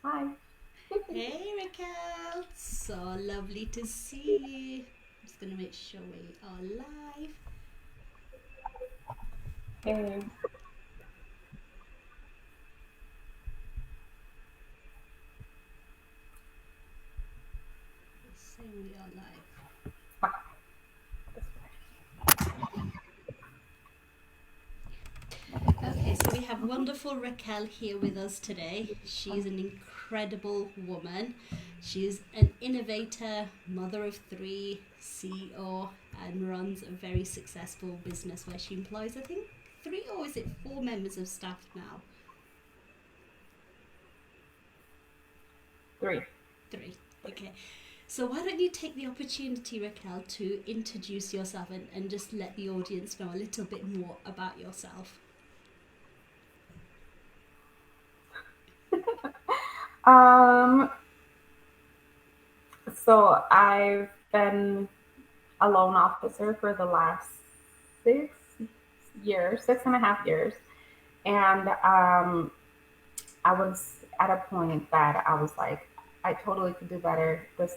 Hi. Hey Raquel, so lovely to see you. I'm just gonna make sure we are live. Hey. Saying we are live. Okay, so we have wonderful Raquel here with us today. She's an incredible woman. She's an innovator, mother of three, CEO, and runs a very successful business where she employs, I think, three or is it four members of staff now? Three. Three. Okay. So why don't you take the opportunity, Raquel, to introduce yourself and just let the audience know a little bit more about yourself. Um, so I've been a loan officer for the last 6 years, 6.5 years. And I was at a point that I was like, I totally could do better. This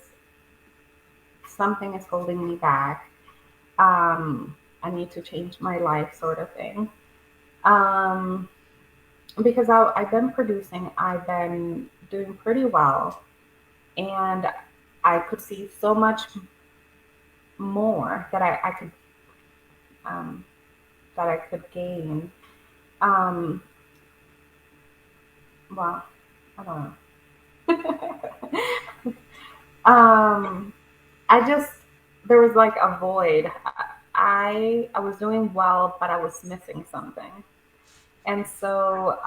something is holding me back. I need to change my life, sort of thing. Um, because I've been producing, I've been doing pretty well, and I could see so much more um, that I could gain. Um, well, I don't know. um, I just there was like a void. I was doing well, but I was missing something, and so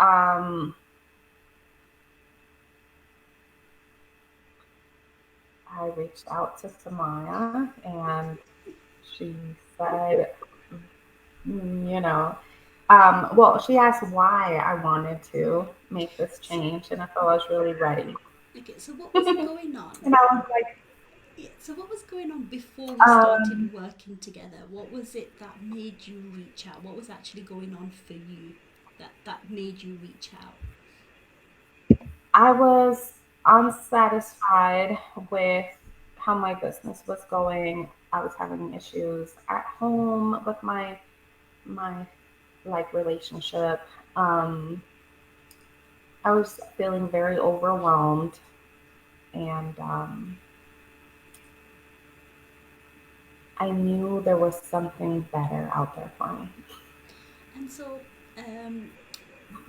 I reached out to Samaya, and she said, you know, well, she asked why I wanted to make this change, and I felt I was really ready. Okay, so what was going on? And I was like, Yeah, so what was going on before we um, started working together? What was it that made you reach out? What was actually going on for you that made you reach out? I was unsatisfied with how my business was going. I was having issues at home with my like relationship. Um, I was feeling very overwhelmed, and I knew there was something better out there for me. And so, um,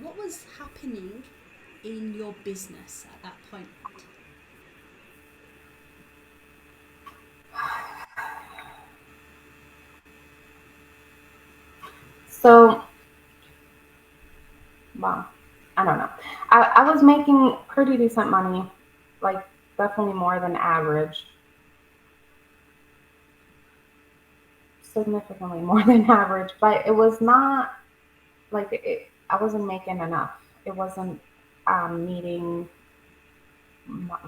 what was happening in your business at that point? So, well, I don't know. I was making pretty decent money, like definitely more than average, significantly more than average, but it was not I wasn't making enough. It wasn't meeting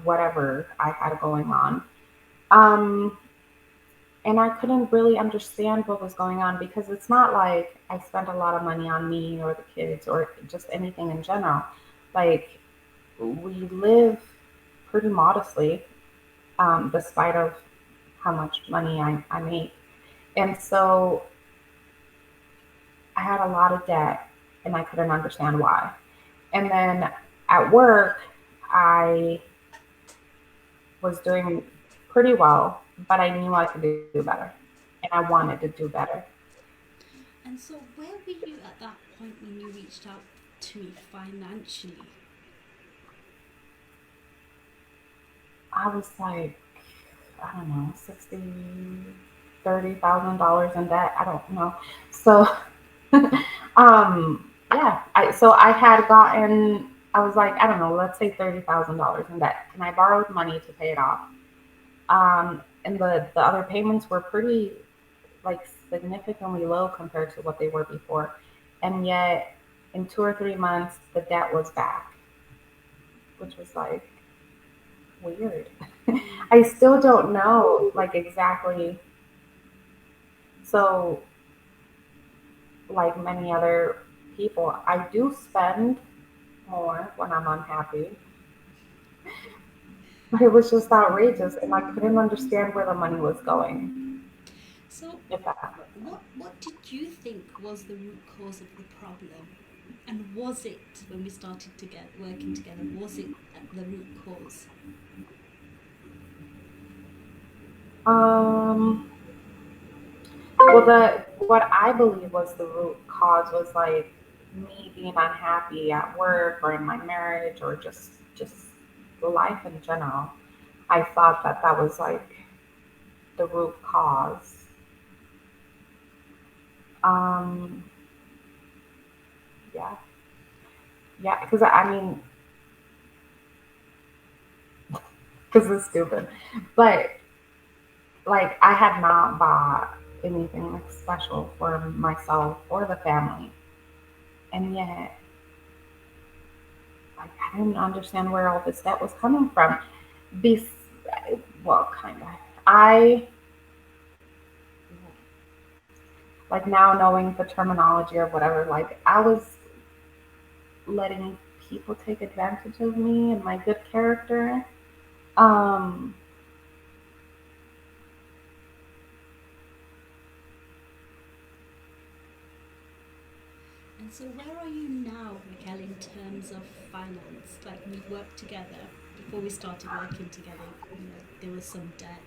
whatever I had going on. Um, and I couldn't really understand what was going on because it's not like I spent a lot of money on me or the kids or just anything in general. Like we live pretty modestly, despite of how much money I make. And so I had a lot of debt and I couldn't understand why. And then at work, I was doing pretty well, but I knew I could do better and I wanted to do better. And so, where were you at that point when you reached out to me financially? I was like, I don't know, 60, $30,000 in debt. I don't know. So, yeah, I had gotten, I was like, I don't know, let's say $30,000 in debt. And I borrowed money to pay it off. And the other payments were pretty like significantly low compared to what they were before. And yet in 2 or 3 months the debt was back, which was like weird. Mm. I still don't know like exactly. So like many other people, I do spend more when I'm unhappy. But it was just outrageous, and I couldn't understand where the money was going. So, If that, what did you think was the root cause of the problem? And was it, when we started to get working together, was it at the root cause? um, well, the what I believe was the root cause was like me being unhappy at work or in my marriage or just life in general. I thought that that was like the root cause. Um, yeah, yeah, because I mean, because it's stupid, but like I had not bought anything like special for myself or the family, and yet like I didn't understand where all this debt was coming from. Be well, kind of. I like now knowing the terminology or whatever. Like I was letting people take advantage of me and my good character. Um, And so, where are you now, Raquel, in terms of finance? Like, we worked together before we started working together, there was some debt.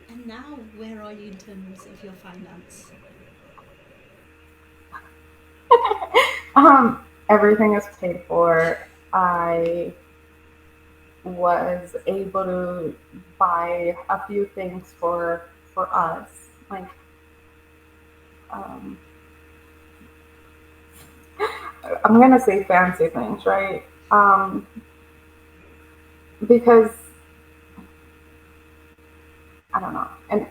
And now, where are you in terms of your finance? everything is paid for. I was able to buy a few things for us, like um, I'm gonna say fancy things, right? Because I don't know, and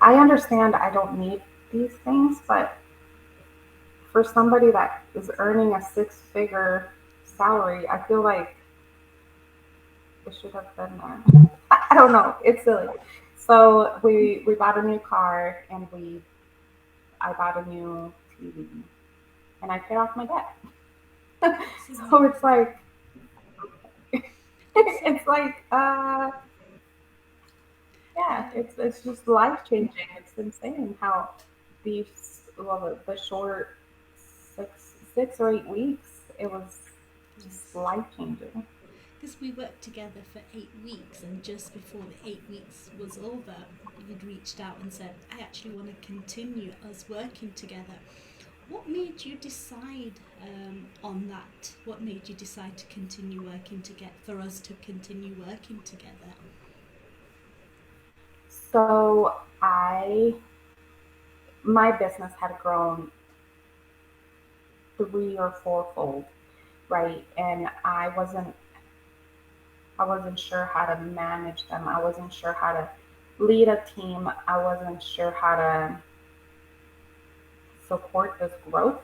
I understand I don't need these things, but for somebody that is earning a six-figure salary, I feel like it should have been there. I don't know, it's silly. So we bought a new car and we I bought a new TV and I paid off my debt. That's So it's amazing. like And so, it's like yeah, um, it's just life changing. It's insane how these well the short six or 8 weeks it was just yes. life changing. Because we worked together for 8 weeks, and just before the 8 weeks was over, you'd reached out and said, I actually want to continue us working together. What made you decide on that? What made you decide to continue working together, for us to continue working together? So I my business had grown three or fourfold, right? And I wasn't sure how to manage them. I wasn't sure how to lead a team. I wasn't sure how to support this growth.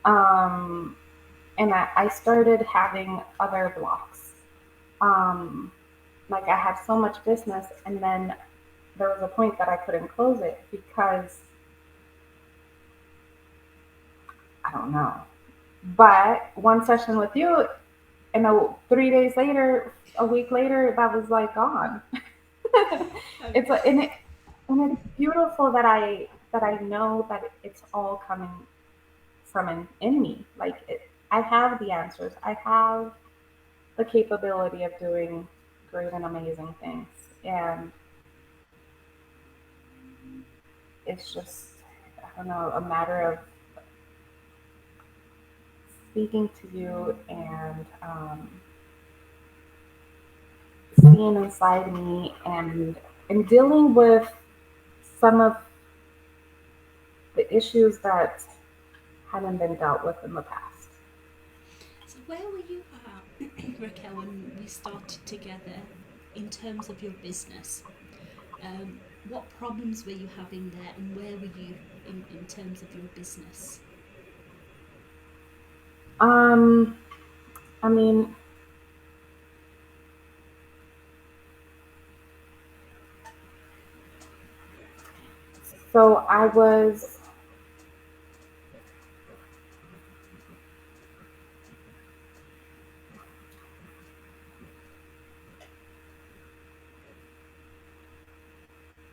Um, and I started having other blocks. Um, like I had so much business, and then there was a point that I couldn't close it because I don't know. But one session with you, and 3 days later, a week later, that was like gone. Um, it's a, and it and it's beautiful that I know that it's all coming from in me. Like I have the answers. I have the capability of doing great and amazing things, and it's just I don't know a matter of speaking to you and seeing inside me and dealing with some of the issues that hadn't been dealt with in the past. so, where were you at, Raquel, when we started together in terms of your business? What problems were you having there, and where were you in terms of your business? Um, I mean, so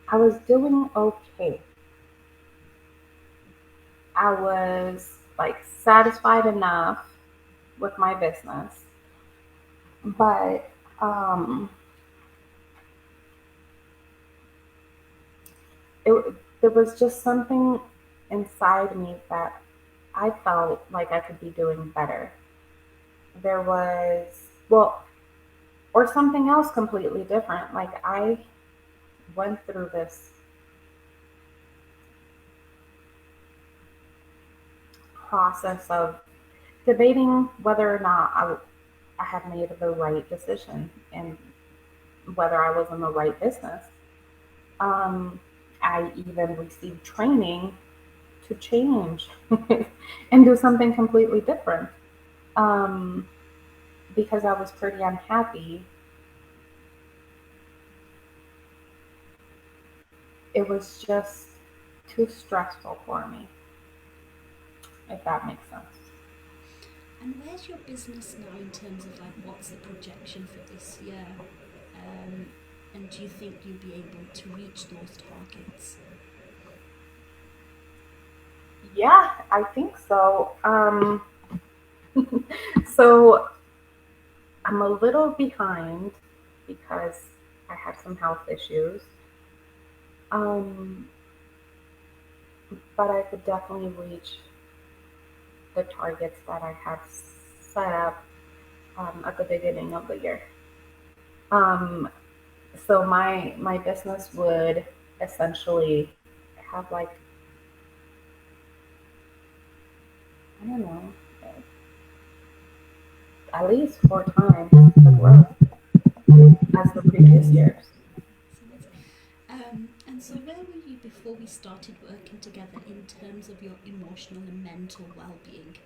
I was doing okay. I was like satisfied enough with my business, but um, there was just something inside me that I felt like I could be doing better. There was, well, or something else completely different. Like I went through this process of debating whether or not I had made the right decision and whether I was in the right business. Um, I even received training to change and do something completely different um, because I was pretty unhappy. It was just too stressful for me, if that makes sense. And where's your business now in terms of like what's the projection for this year? Um, and do you think you'll be able to reach those targets? Yeah, I think so. So I'm a little behind because I had some health issues. Um, but I could definitely reach the targets that I had set up at the beginning of the year. Um, so my business would essentially have like, I don't know, at least 4 times the growth as the previous years. That's amazing. And so, where were you before we started working together in terms of your emotional and mental well being?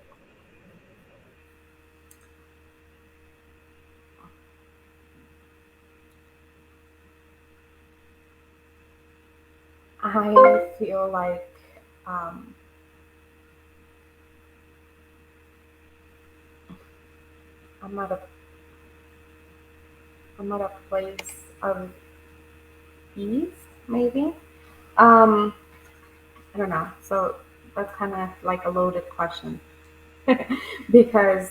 I feel like um, I'm at a I'm at a place of ease, maybe. Um, I don't know. So that's kind of like a loaded question because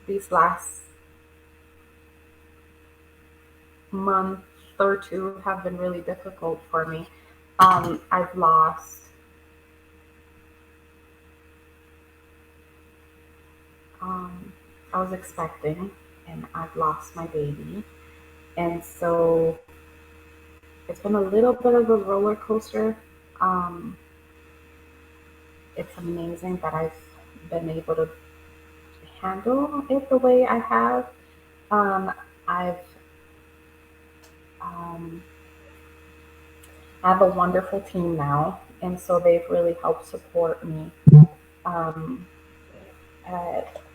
these last month or two have been really difficult for me. I've lost. Um, I was expecting, and I've lost my baby, and so it's been a little bit of a roller coaster. Um, it's amazing that I've been able to handle it the way I have. Um, I've um, I have a wonderful team now, and so they've really helped support me. Um,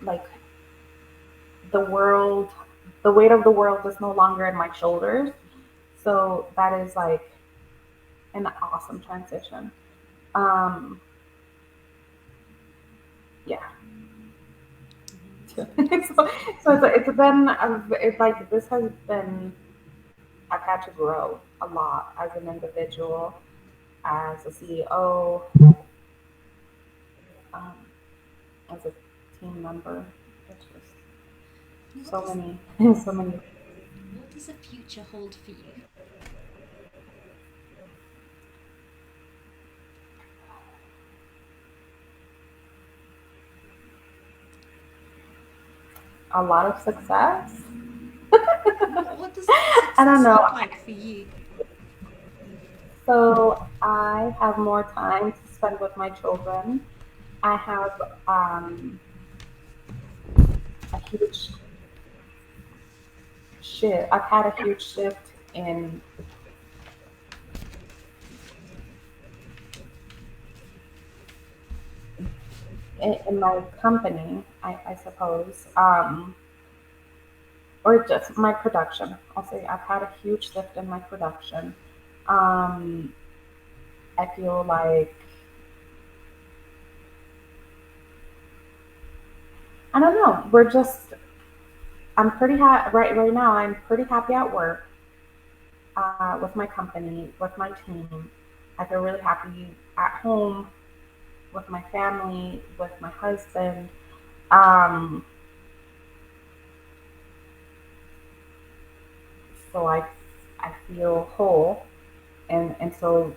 like the world, the weight of the world is no longer in my shoulders, so that is like an awesome transition. Um, yeah. so, it's been it's like this has been I've had to grow a lot as an individual, as a CEO, um, as a team member. It's just And so many, so many. what does the future hold for you? A lot of success. What does that I don't success know. look like for you? So I have more time to spend with my children. I have a huge shift. I've had a huge shift in my company, I suppose, or just my production. I'll say I've had a huge shift in my production. Um, I feel like I don't know. We're just I'm pretty right now. I'm pretty happy at work. with my company, with my team. I feel really happy at home with my family, with my husband. Um, so I feel whole, and so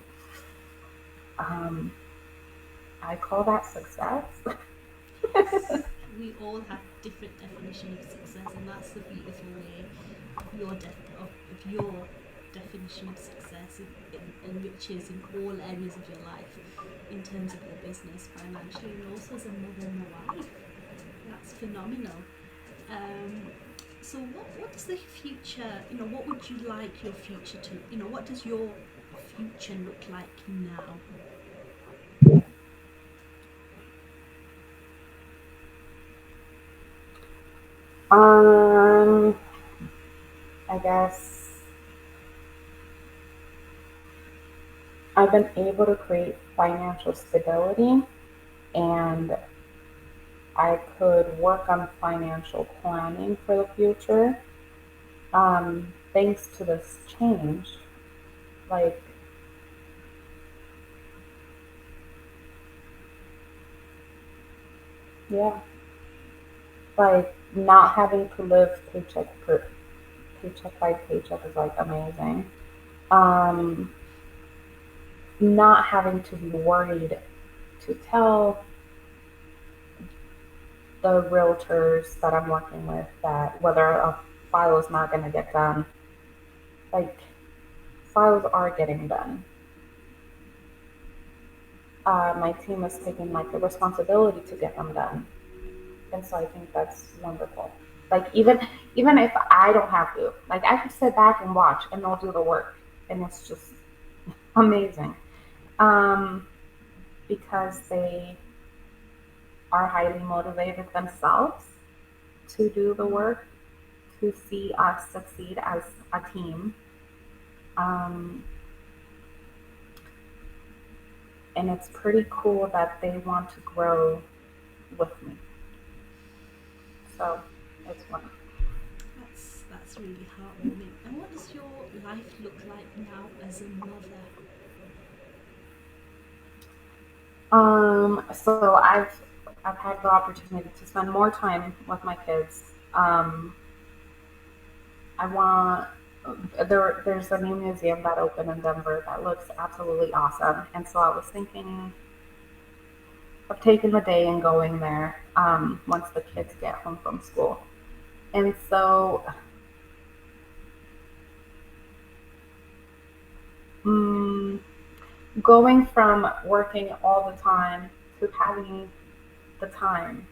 um, I call that success. Yes, we all have different definition of success, and that's the beautiful way of your definition of success. It enriches in all areas of your life, in terms of your business, financially, and also as a mother and a wife. That's phenomenal. Um, so what does the future, what would you like your future to, what does your future look like now? Um, I guess I've been able to create financial stability, and I could work on financial planning for the future. Thanks to this change, like, yeah, like not having to live paycheck by paycheck is like amazing. Um, Not having to be worried to tell the realtors that I'm working with that whether a file is not going to get done. Like, files are getting done. My team is taking like the responsibility to get them done, and so I think that's wonderful. Like, even if I don't have to, like, I can sit back and watch, and they'll do the work, and it's just amazing. Um, because they are highly motivated themselves to do the work, to see us succeed as a team. Um, and it's pretty cool that they want to grow with me. So it's wonderful. That's really heartwarming. And what does your life look like now as a mother? So I've had the opportunity to spend more time with my kids. I want there's a new museum that opened in Denver that looks absolutely awesome, and so I was thinking of taking the day and going there once the kids get home from school. And so mm, going from working all the time to having the time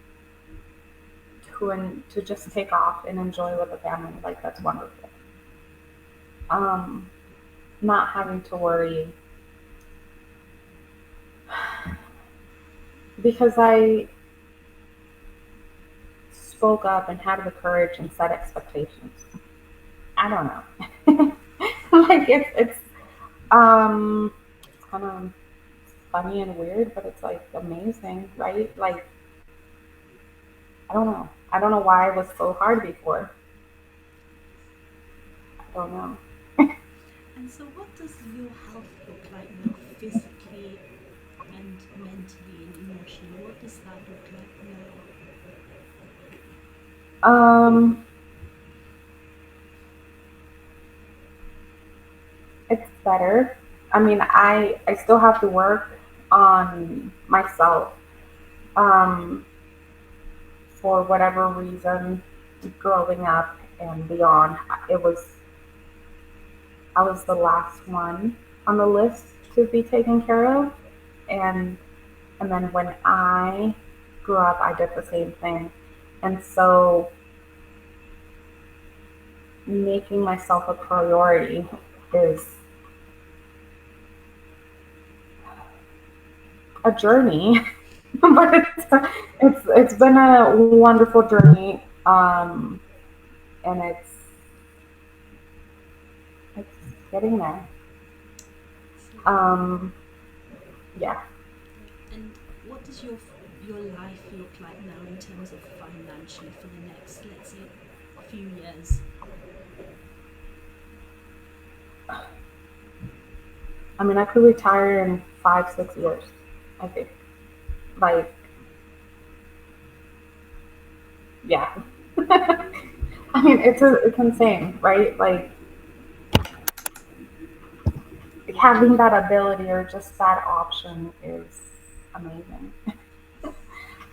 to just take off and enjoy with the family, like, that's wonderful. Um, Not having to worry because I spoke up and had the courage and set expectations. I don't know. Like, it's kind of funny and weird, but it's like amazing, right? Like, I don't know. I don't know why it was so hard before. I don't know. And so, what does your health look like now, physically and mentally and emotionally? What does that look like now? Um, it's better. I mean, I still have to work on myself. Um, for whatever reason, growing up and beyond, it was I was the last one on the list to be taken care of, and and then when I grew up, I did the same thing, and so making myself a priority is a journey, but it's been a wonderful journey, and it's getting there. Absolutely. Um, yeah. And what does your life look like now in terms of financially for the next, let's say, few years? I mean, I could retire in 5, 6 years. I think, like, yeah. I mean, it's insane, right? Like having that ability or just that option is amazing.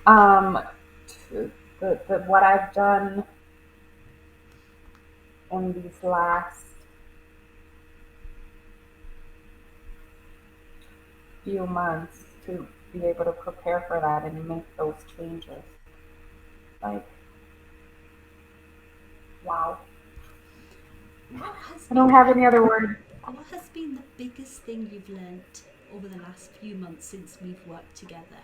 Um, what I've done in these last few months to be able to prepare for that and make those changes, like, wow. What has I don't been have any other word. what has been the biggest thing you've learnt over the last few months since we've worked together?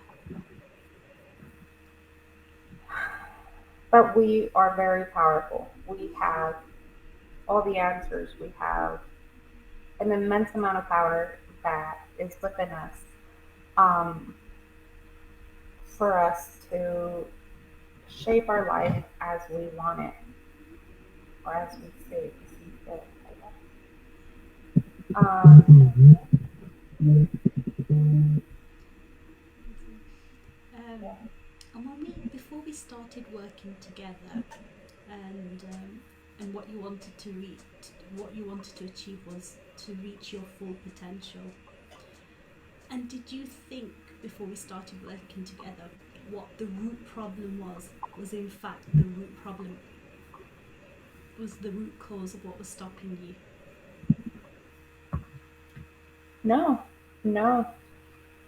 But we are very powerful. We have all the answers. We have an immense amount of power that is within us, um, for us to shape our life as we want it or as we see fit. Um, Amazing. Um, and before we started working together, and what you wanted to reach, what you wanted to achieve was to reach your full potential. And did you think before we started working together what the root problem was in fact the root problem, was the root cause of what was stopping you? no, no,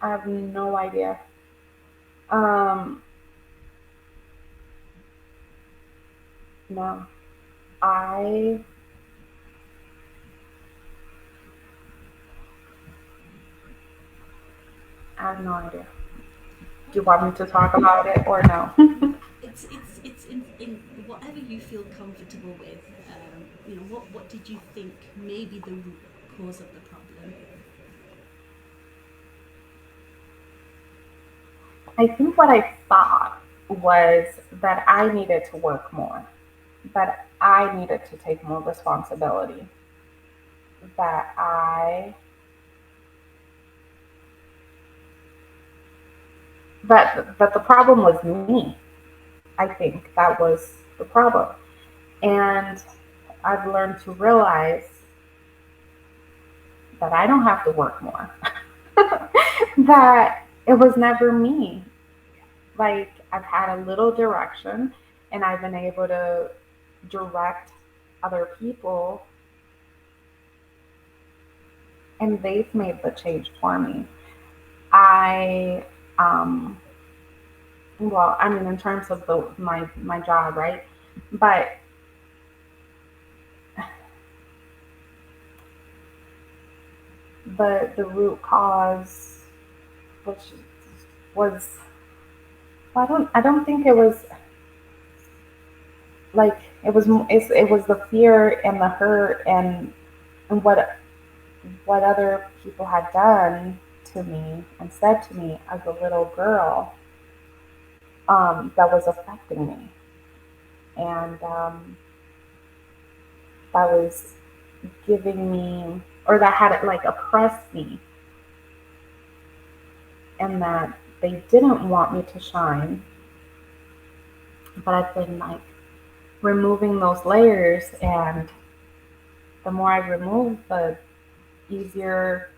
I have no idea. Um, no, I I have no idea. Do you want me to talk about it or no? It's in whatever you feel comfortable with. What did you think maybe the root cause of the problem? I think what I thought was that I needed to work more, that I needed to take more responsibility, that I that the problem was me. I think that was the problem. And I've learned to realize that I don't have to work more. That it was never me. Like I've had a little direction and I've been able to direct other people and they've made the change for me. I well, I mean in terms of my job, right? But the root cause, which was, well, I don't think it was like it was the fear and the hurt and what other people had done to me and said to me as a little girl, that was affecting me, and that was giving me, or that had like oppressed me, and that they didn't want me to shine. But I've been like removing those layers, and the more I remove, the easier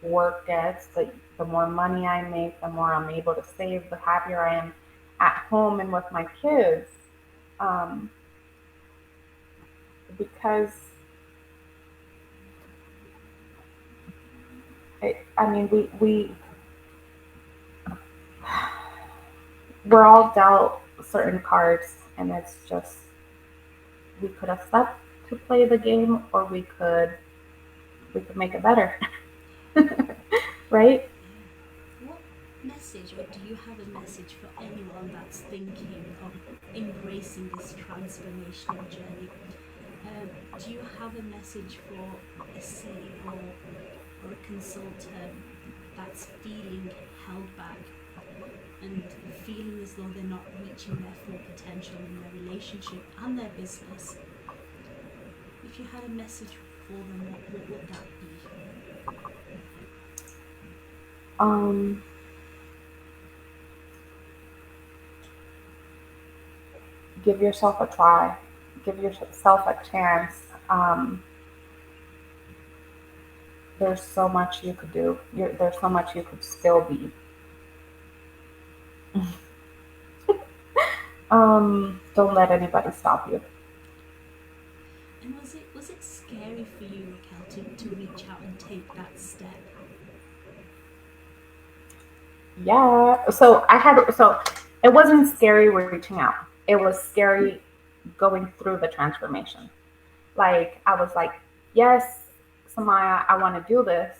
work gets, the more money I make, the more I'm able to save, the happier I am at home and with my kids. Um, because I mean, we're all dealt certain cards, and it's just we could accept to play the game, or we could make it better, right? Yeah. What message, or do you have a message for anyone that's thinking of embracing this transformational journey? Do you have a message for a CEO or a consultant that's feeling held back and feeling as though they're not reaching their full potential in their relationship and their business? If you had a message for them, what would that be? Um, give yourself a try. Give yourself a chance. There's so much you could do. There's so much you could still be. Don't let anybody stop you. And was it scary for you, Raquel, to reach out and take that step? Yeah. So it wasn't scary reaching out. It was scary going through the transformation. Like I was like, yes, Samaya, I want to do this.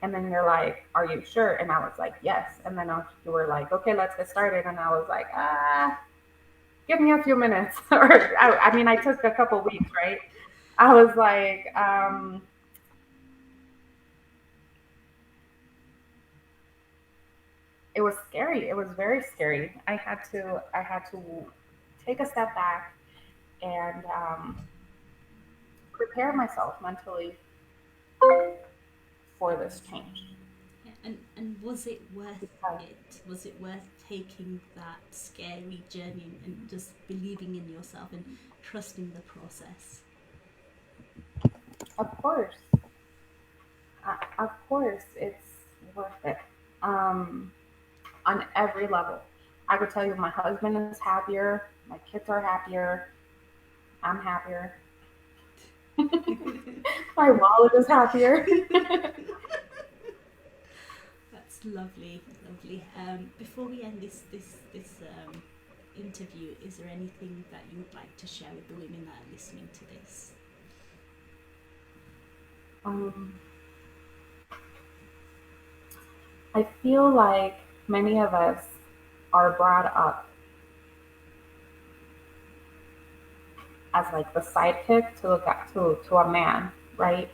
And then you're like, are you sure? And I was like, yes. And then you were like, okay, let's get started. And I was like, give me a few minutes. Or I mean, I took a couple weeks, right? I was like, it was scary. It was very scary. I had to take a step back and prepare myself mentally for this change. Yeah, and was it worth Because, it? Was it worth taking that scary journey and just believing in yourself and trusting the process? of course, it's worth it. Um, on every level. I would tell you, my husband is happier, my kids are happier, I'm happier, my wallet is happier. That's lovely, lovely. Before we end this interview, is there anything that you would like to share with the women that are listening to this? um, I feel like many of us are brought up as like the sidekick to look up to a man, right?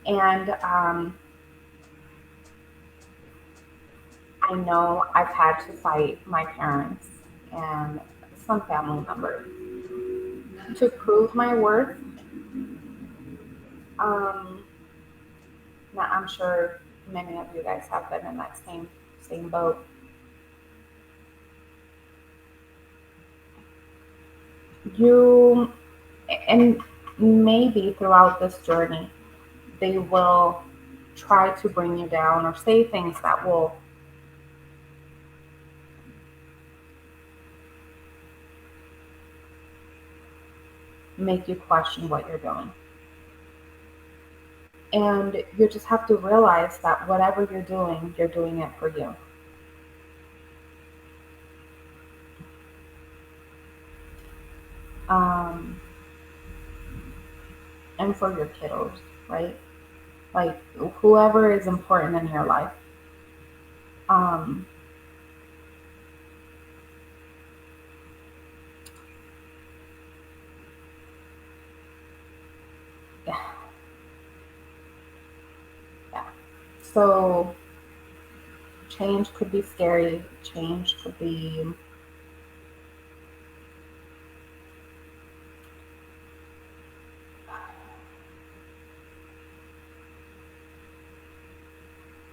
And I know I've had to fight my parents and some family members to prove my worth. Um, Now, I'm sure many of you guys have been in that same boat. You and maybe throughout this journey, they will try to bring you down or say things that will make you question what you're doing. And you just have to realize that whatever you're doing it for you. Um, and for your kiddos, right? Like whoever is important in your life. Um, yeah, yeah. So change could be scary. Change could be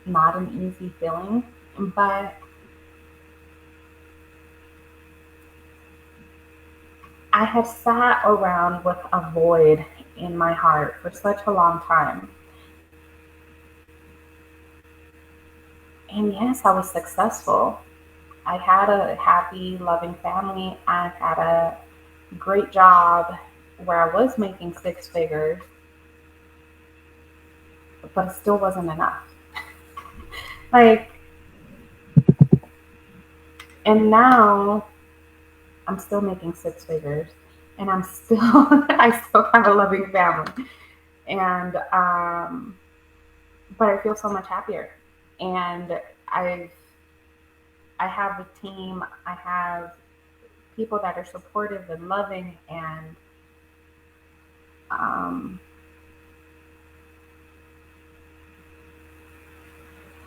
not an easy feeling, but I have sat around with a void in my heart for such a long time. And yes, I was successful. I had a happy, loving family. I had a great job where I was making six figures, but it still wasn't enough. Like, and now I'm still making six figures and I'm still, I still have a loving family. And, but I feel so much happier. And I've, I have a team, I have people that are supportive and loving and, um,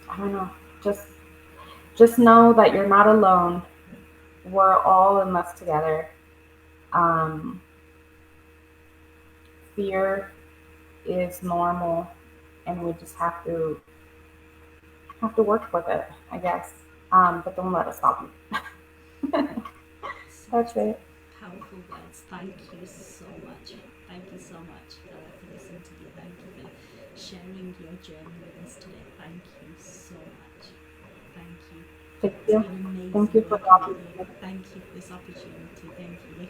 I don't know, just, just know that you're not alone. We're all in this together. Um, fear, is normal, and we just have to work with it, I guess. But don't let it stop you. That's Such it. powerful words. Thank you so much. Thank you so much for listening to you. Thank you for sharing your journey with us today. Thank you so much. Thank you. Thank It's you. been Thank amazing you for the working with you. opportunity. Thank you for this opportunity. Thank you.